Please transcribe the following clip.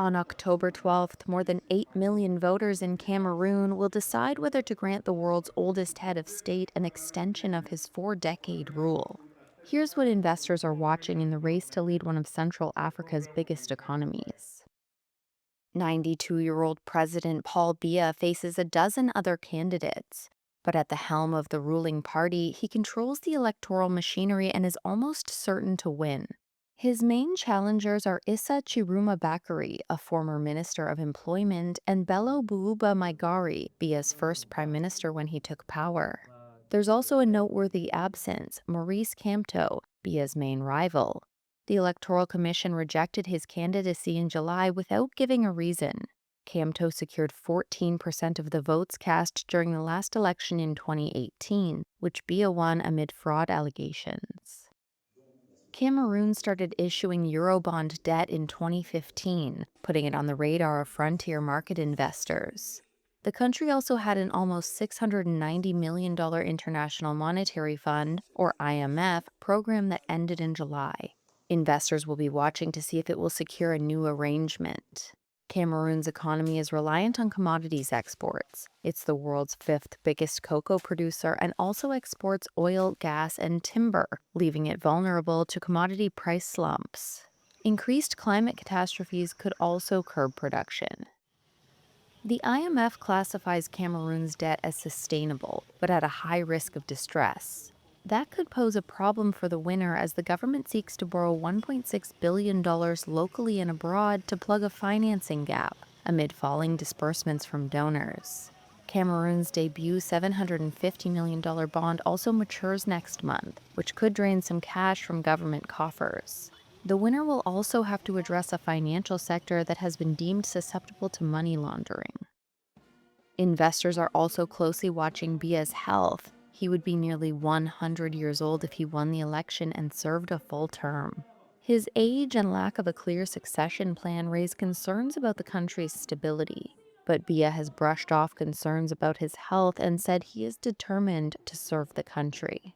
On October 12th, more than 8 million voters in Cameroon will decide whether to grant the world's oldest head of state an extension of his 4-decade rule. Here's what investors are watching in the race to lead one of Central Africa's biggest economies. 92-year-old President Paul Biya faces a dozen other candidates. But at the helm of the ruling party, he controls the electoral machinery and is almost certain to win. His main challengers are Issa Chiruma Bakary, a former Minister of Employment, and Bello Buuba Maigari, Biya's first prime minister when he took power. There's also a noteworthy absence, Maurice Kamto, Biya's main rival. The Electoral Commission rejected his candidacy in July without giving a reason. Kamto secured 14% of the votes cast during the last election in 2018, which Biya won amid fraud allegations. Cameroon started issuing Eurobond debt in 2015, putting it on the radar of frontier market investors. The country also had an almost $690 million International Monetary Fund, or IMF, program that ended in July. Investors will be watching to see if it will secure a new arrangement. Cameroon's economy is reliant on commodities exports. It's the world's fifth biggest cocoa producer and also exports oil, gas, and timber, leaving it vulnerable to commodity price slumps. Increased climate catastrophes could also curb production. The IMF classifies Cameroon's debt as sustainable, but at a high risk of distress. That could pose a problem for the winner as the government seeks to borrow $1.6 billion locally and abroad to plug a financing gap amid falling disbursements from donors. Cameroon's debut $750 million bond also matures next month, which could drain some cash from government coffers. The winner will also have to address a financial sector that has been deemed susceptible to money laundering. Investors are also closely watching Biya's health. He would be nearly 100 years old if he won the election and served a full term. His age and lack of a clear succession plan raise concerns about the country's stability. But Biya has brushed off concerns about his health and said he is determined to serve the country.